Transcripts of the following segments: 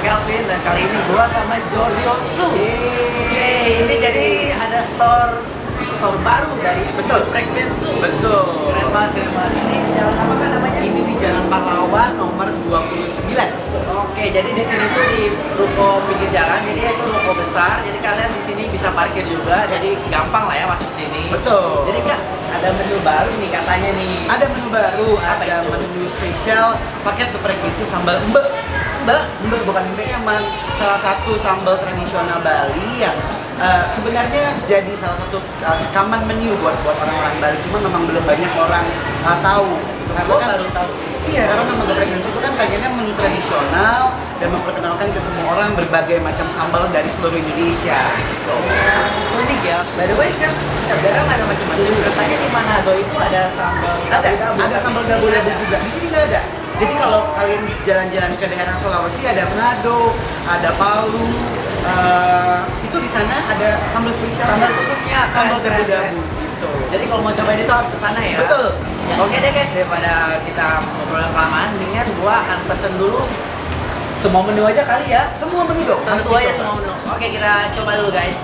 Kelvin dan kali ini gua sama Jordi Otsu. Ini jadi ada store baru dari Geprek Bensu. Betul. Keren banget. Ini di jalan apa kan namanya? Ini di Jalan Pahlawan nomor 29. Oke, jadi di sini tuh di ruko pinggir jalan, jadi itu ruko besar. Jadi kalian di sini bisa parkir juga, jadi gampang lah ya masuk ke sini. Betul. Jadi Kak, ada menu baru nih katanya nih. Ada menu baru, Apa ada itu? menu spesial paket geprek bensu sambal embe. Embe bukan embe, emang salah satu sambal tradisional Bali yang sebenarnya jadi salah satu common menu buat orang-orang Bali, cuma memang belum banyak orang tahu. Karena Gua kan baru tahu. Iya, karena memang geprek bensu itu kan pengennya menu tradisional dan memperkenalkan ke semua orang berbagai macam sambal dari seluruh Indonesia. Unik ya. By the way kan sebenarnya ada macam-macam. Katanya di Manado itu ada sambal. Ada sambal dabu-dabu juga. Di sini nggak ada. Jadi kalau kalian jalan-jalan ke daerah Sulawesi ada Manado, ada Palu, itu di sana ada sambal spesial. Sambal khususnya sambal keren. dabu-dabu gitu. Jadi kalau mau cobain itu harus ke sana ya. Betul. Oke deh guys, daripada kita ngobrol kelamaan, mendingan gua akan pesen dulu semua menu aja kali ya. Semua menu dong. Tentu aja semua menu. Oke, kita coba dulu guys.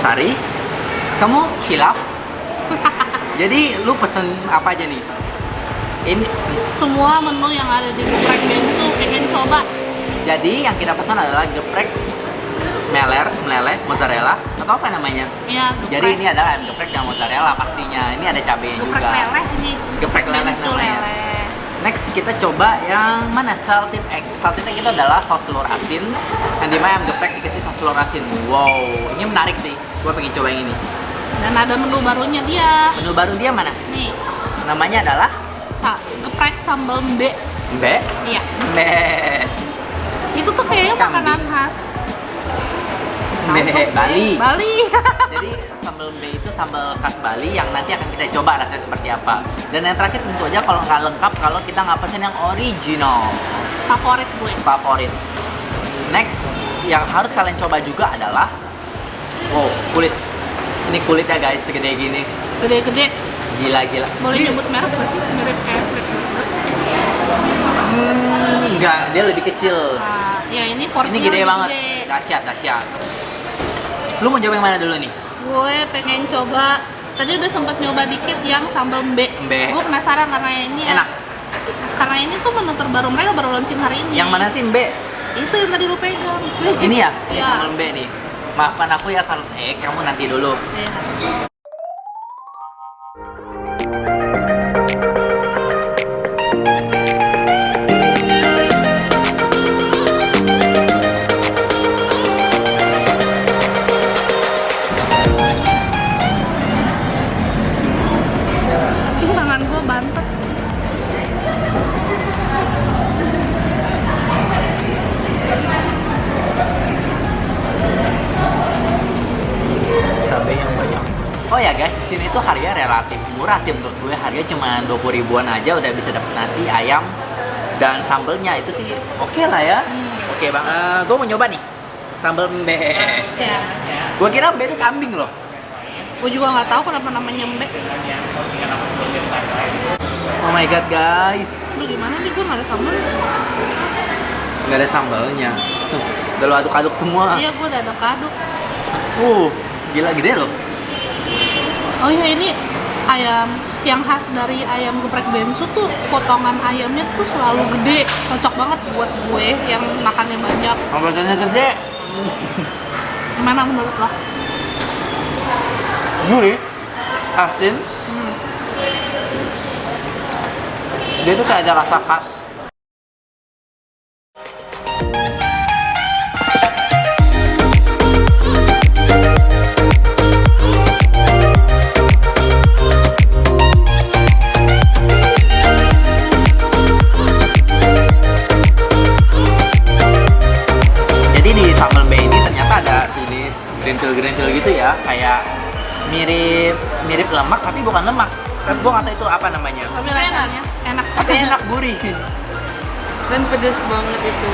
Sari, kamu khilaf? Jadi lu pesen apa aja nih? Ini Semua menu yang ada di geprek bensu pengen coba. jadi yang kita pesan adalah geprek meleleh, mozzarella atau apa namanya? Ya, Jadi ini adalah ayam geprek dan mozzarella pastinya. Ini ada cabenya geprek juga. leleh nih. Geprek leleh bensu namanya. leleh. Next kita coba yang mana? Salted egg. Salted egg itu adalah saus telur asin yang dimana ayam geprek dikasih saus telur asin. Wow, ini menarik sih. Gua pengen coba yang ini. Dan ada menu barunya dia. Menu baru dia mana? Nih, Namanya adalah geprek sambal mbe. Mbe. Iya. Mbe. Itu tuh kayaknya Kambing. makanan khas Mbe Bali. Bali. Jadi sambal mbe itu sambal khas Bali yang nanti akan kita coba rasanya seperti apa. Dan yang terakhir tentu aja kalau nggak lengkap kalau kita nggak pesen yang original. Favorit gue. Favorit. Next yang harus kalian coba juga adalah kulit. Ini kulitnya guys segede gini. Gede-gede. Gila. Boleh nyebut merek gak sih? Mirip kayak Black Yogurt. Enggak, dia lebih kecil. Nah, ya ini porsinya Ini gede lebih banget. gede. Dahsyat. Lu mau coba yang mana dulu nih? Gue pengen coba. Tadi udah sempet nyoba dikit yang sambal mbe. Mbe. Gue penasaran karena ini Enak. Karena ini tuh menu terbaru mereka baru launching hari ini. Yang mana sih mbe? Itu yang tadi lu pegang. Ini ya? Ini Iya. sambal mbe nih. Maafkan aku ya salted egg, kamu nanti dulu. Iya. Ini tangan gue bantet. Cabai yang banyak. Oh ya guys, di sini tuh harga relatif murah sih menurut gue. Harganya cuma 20 ribuan aja udah bisa dapet nasi, ayam, dan sambelnya itu sih oke lah ya. Oke bang, gue mau nyoba nih sambal mbe. Ya. Gue kira mbe itu kambing loh. Gue juga nggak tahu kenapa namanya mbe. Oh my god guys, Lu gimana nih, gue nggak ada sambal. nggak ada sambalnya. Tuh, udah lo aduk-aduk semua. Iya, gue udah ada kaduk. Gila gede loh. Oh iya, ini ayam yang khas dari ayam geprek bensu tuh potongan ayamnya tuh selalu gede. Cocok banget buat gue yang makannya banyak. Porsinya gede. Gimana menurut lo? Gurih, asin. Dia tuh kayak ada rasa khas. gerintil gitu ya, kayak mirip lemak tapi bukan lemak. Tapi gue nggak tahu itu apa namanya. Tapi rasanya enak. Tapi enak, gurih. Dan pedes banget itu.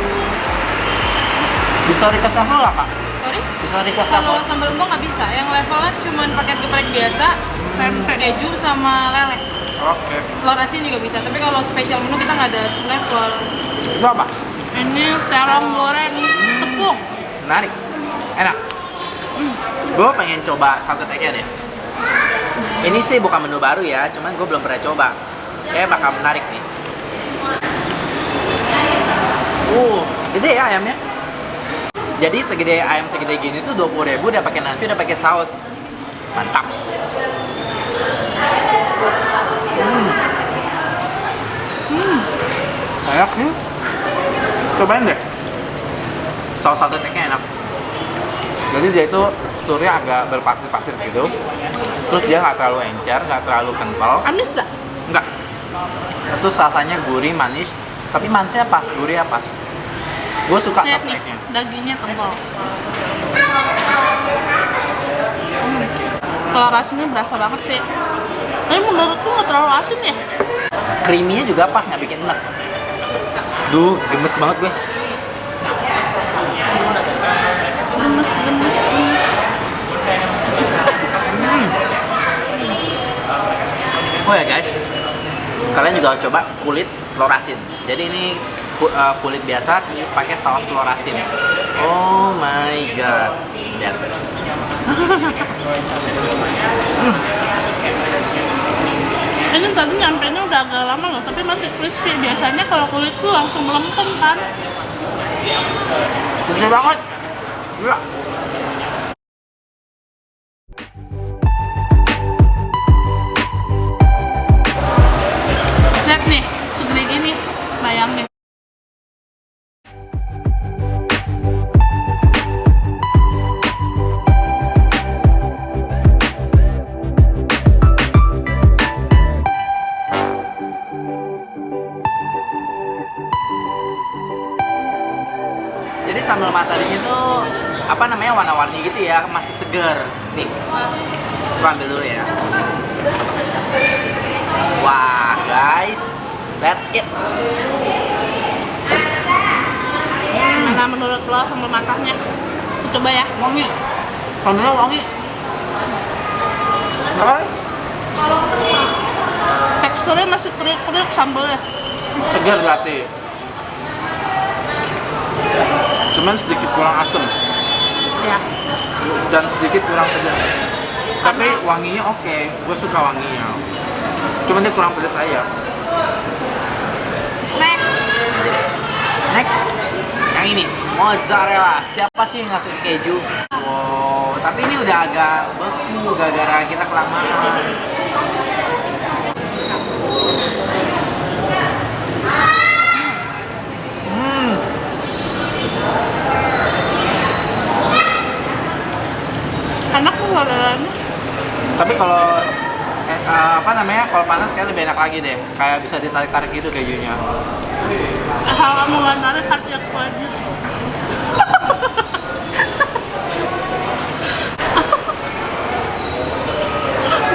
Bisa request level nggak kak? Sorry? Bisa request Kalau level? sambal embo nggak bisa. Yang levelnya cuma paket geprek biasa, tempe, keju sama lele. Oke. Telur asin juga bisa. Tapi kalau spesial menu kita nggak ada level. Itu apa? Ini terong goreng tepung. Menarik. Enak. Gue pengen coba satu teknya deh. Ini sih bukan menu baru ya, cuman gue belum pernah coba. Kayak bakal menarik nih. Gede ya ayamnya. Jadi segede ayam segede gini tuh 20.000 udah pakai nasi, udah pakai saus. Mantap. Enak nih. Cobain deh. Saus satu teknya enak. Jadi dia itu teksturnya agak berpasir-pasir gitu. Terus dia nggak terlalu encer, nggak terlalu kental. Amis nggak? Enggak. Terus rasanya gurih, manis. Tapi manisnya pas, gurihnya pas. Gue suka Lihat satu nih, teknya. dagingnya tebal. Kalau asinnya berasa banget sih. Tapi menurutku nggak terlalu asin ya? Creamy-nya juga pas, nggak bikin enak. Duh, gemes banget gue. Gemes. Oh ya guys, kalian juga harus coba kulit telur asin. Jadi ini kulit biasa pakai saus telur asin. Oh my god. Lihat. Ini tadi nyampenya udah agak lama loh, tapi masih crispy. Biasanya kalau kulit tuh langsung melempem kan. Gede banget. Gila. Lihat nih, segede gini. Bayangin. Jadi sambal mata di situ apa namanya warna-warni gitu ya, masih segar. Nih, gua ambil dulu ya. Wah guys, that's it. Mana menurut lo sambal matahnya? Coba ya. Wangi, sambalnya wangi. Apa? Teksturnya masih kriuk-kriuk sambalnya. Segar berarti. Cuman sedikit kurang asem Ya. dan sedikit kurang pedas. Tapi wanginya oke, gue suka wanginya. Cuman dia kurang pedas aja. Next, yang ini mozzarella. Siapa sih yang nggak suka keju? Wow, tapi ini udah agak beku gara-gara kita kelamaan. Enak tuh mozzarellanya. Tapi kalau apa namanya, kalau panas kayak lebih enak lagi deh. Kayak bisa ditarik-tarik gitu kejunya. Asal kamu nggak narik hati aku aja.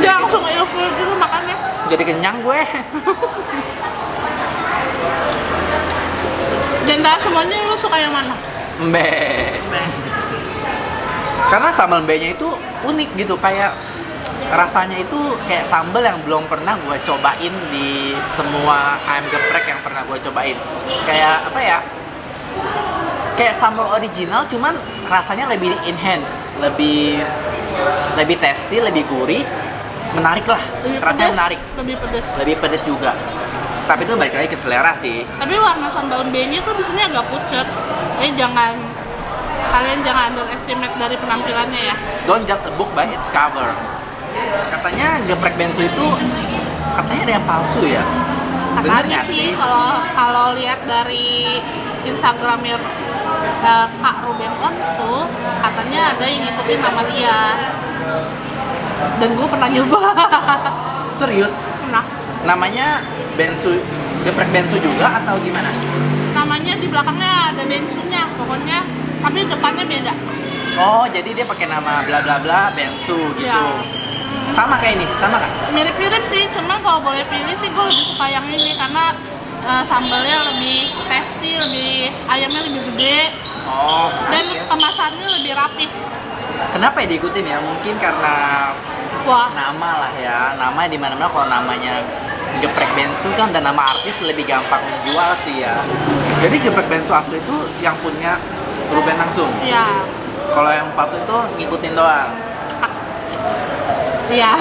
Jangan langsung ilfil gitu makannya. Jadi kenyang gue. Jendela semuanya lu suka yang mana? Mbe. Karena sambal mbe-nya itu unik gitu, kayak rasanya itu kayak sambal yang belum pernah gue cobain di semua ayam geprek yang pernah gue cobain. Kayak apa ya? Kayak sambal original, cuman rasanya lebih enhance, lebih tasty, lebih gurih, menarik lah. Rasanya menarik, lebih pedas juga. Tapi itu balik lagi ke selera sih. Tapi warna sambal mbe-nya tuh di sini agak pucat. Kalian jangan underestimate dari penampilannya ya. Don't judge a book by its cover. Katanya geprek bensu itu katanya ada yang palsu ya. Bener Katanya nggak sih kalau lihat dari Instagramnya Kak Ruben Onsu, katanya ada yang ngikutin nama dia. Dan gue pernah nyoba. Serius? Pernah. Namanya bensu, geprek bensu juga atau gimana? Namanya di belakangnya ada bensunya pokoknya, tapi depannya beda. Oh, jadi dia pakai nama bla bla bla bensu gitu. Ya. Sama kayak ini, sama kan? Mirip-mirip sih, cuma kalau boleh pilih sih gue lebih suka yang ini karena sambalnya lebih tasty, ayamnya lebih gede, Oh, dan menarik ya. kemasannya lebih rapi. Kenapa ya diikutin ya? Mungkin karena Wah, nama lah ya. Nama di mana-mana kalau namanya geprek bensu kan dan nama artis lebih gampang menjual sih ya. Jadi geprek bensu asli itu yang punya Ruben langsung. ya, Kalau yang palsu itu ngikutin doang. iya.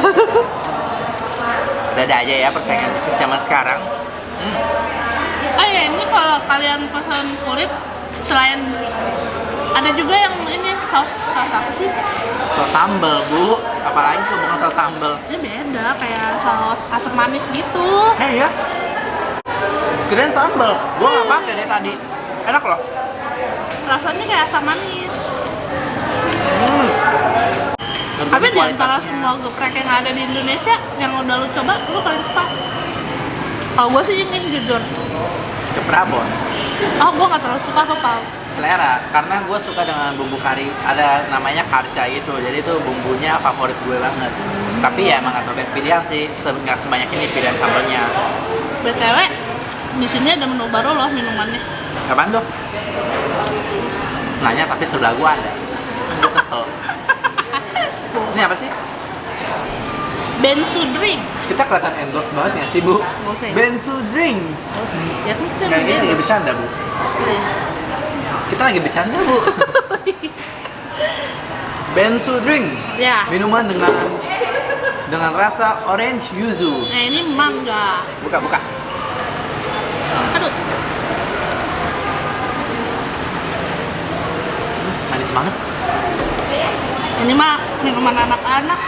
Ada aja ya persaingan bisnis zaman sekarang. Oh ya, ini kalau kalian pesan kulit selain ada juga yang ini saus apa sih? Saus sambal, Bu. Apalagi kalau bukan saus sambal. Ini beda kayak saus asam manis gitu. Ya. Kirain sambal. Gua nggak pakai deh tadi. Enak loh. Rasanya kayak asam manis. Tapi Tergantung di antara kualitasnya. semua geprek yang ada di Indonesia yang udah lu coba, lu paling suka? Kalau gue sih ini jujur. Ke Prabon. Oh, gue gak terlalu suka kepal. Selera, karena gue suka dengan bumbu kari, ada namanya karca itu, jadi itu bumbunya favorit gue banget. Tapi ya emang gak terlalu banyak pilihan sih, nggak sebanyak ini pilihan sambalnya. BTW, di sini ada menu baru loh minumannya. Kapan tuh? Nanya tapi sebelah gue ada. Gue kesel. Ini apa sih? Bensu drink. Kita kelihatan endorse banget ya sih, Bu? Nggak usah ya? Bensu drink. Ya kan kita Kayaknya lagi bercanda, Bu. Iya. Kita lagi bercanda, Bu. Bensu drink. Ya. Minuman dengan rasa orange yuzu. Nah ini mangga. Buka. Aduh. Manis banget. Ini mah minuman anak-anak.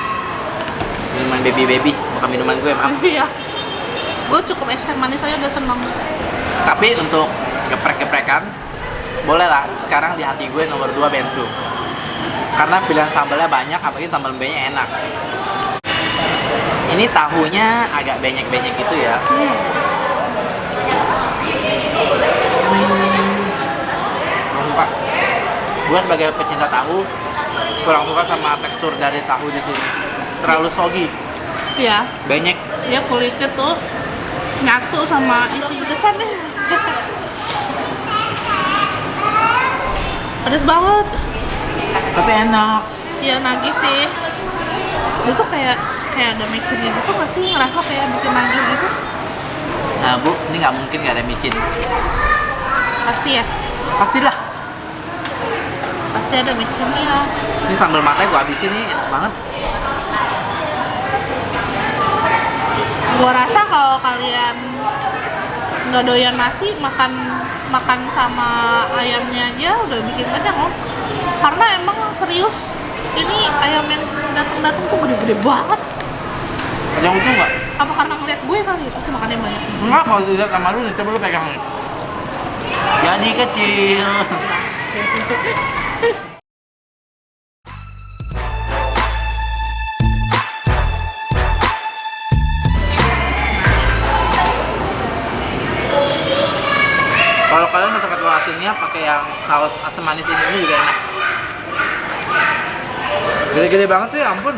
Minuman baby, bukan minuman gue, maaf. Iya. Gue cukup es teh manis aja udah seneng. Tapi untuk geprek-geprekan, boleh lah. Sekarang di hati gue nomor 2 bensu. Karena pilihan sambalnya banyak, apalagi sambal mbenya enak. Ini tahunya agak benyek-benyek gitu ya. Kurang suka. Gue sebagai pecinta tahu, kurang suka sama tekstur dari tahu di sini. Terlalu soggy, Iya. benyek. Dia kulitnya tuh nyatu sama isi desannya. Pedes banget. Tapi enak. Iya nagih sih. Itu kayak ada micinnya gitu nggak sih, ngerasa kayak bikin nagih gitu? Nah, Bu, ini nggak mungkin nggak ada micin. Pasti ya. Pastilah. Pasti ada micinnya. Ini sambal matanya gue habisin nih, enak banget. Gua rasa kalau kalian nggak doyan nasi, makan sama ayamnya aja udah bikin kenyang loh. Karena emang serius, ini ayam yang datang tuh gede-gede banget. Ada yang untung nggak? Apa karena ngeliat gue kali? Pasti makannya banyak. Enggak, kalau dilihat sama lu, coba lu pegang nih. Jadi kecil. Kalau kalian mau pakai telur asinnya, pakai yang saus asam manis ini juga enak. Gede-gede banget sih, ya ampun.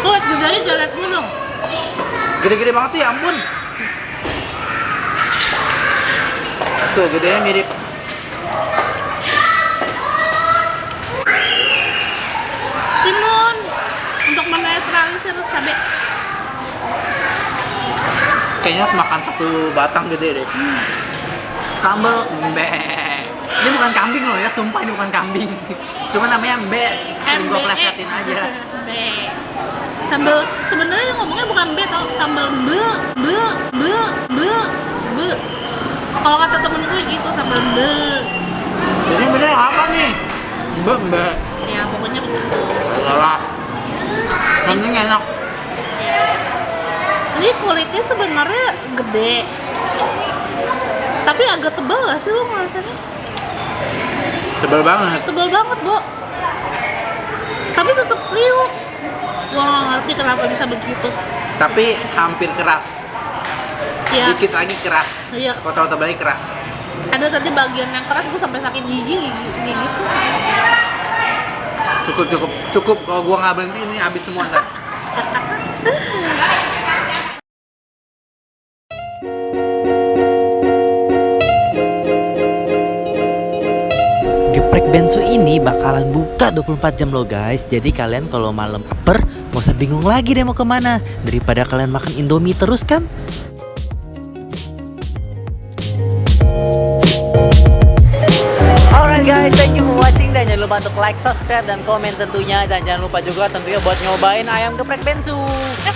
Tuh liat gedenya jangan liat gue dong. Gede-gede banget sih, ya ampun. Tuh, gedenya mirip. Timun untuk menetralisir cabai. Kayaknya harus makan satu batang gede deh. Sambal mbe. Ini bukan kambing loh ya, sumpah ini bukan kambing. Cuma namanya mbe, sering gue plesetin aja. Mbe. Sambal sebenarnya ngomongnya bukan mbe tau, sambal be. Kalau kata temen gue gitu sambal be. Jadi bener apa nih? Mbe. Ya pokoknya begitu. Alah. Penting enak. Ini kulitnya sebenarnya gede, tapi agak tebal gak sih lo ngerasanya? Tebal banget. Tebal banget, Bo. Tapi tetap kriuk. Gua gak ngerti kenapa bisa begitu. Tapi hampir keras. Ya, Dikit lagi keras. iya. Kalau tahu tebalnya keras. Ada tadi bagian yang keras gue sampai sakit gigi gigit. Cukup. Kalau gua nggak berhenti ini habis semua ntar. Geprek Bensu ini bakalan buka 24 jam loh guys. Jadi kalian kalau malam lapar nggak usah bingung lagi deh mau kemana. Daripada kalian makan Indomie terus kan. Alright guys, thank you for watching. Dan jangan lupa untuk like, subscribe, dan komen tentunya. Dan jangan lupa juga tentunya buat nyobain ayam geprek Bensu.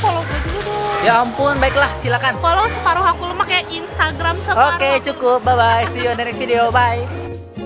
Follow gue dulu dong. Ya ampun, baiklah silakan. Follow Separuh Aku Lemak ya, Instagram Separuh Oke, Aku cukup. Bye bye. See you on the next video. Bye.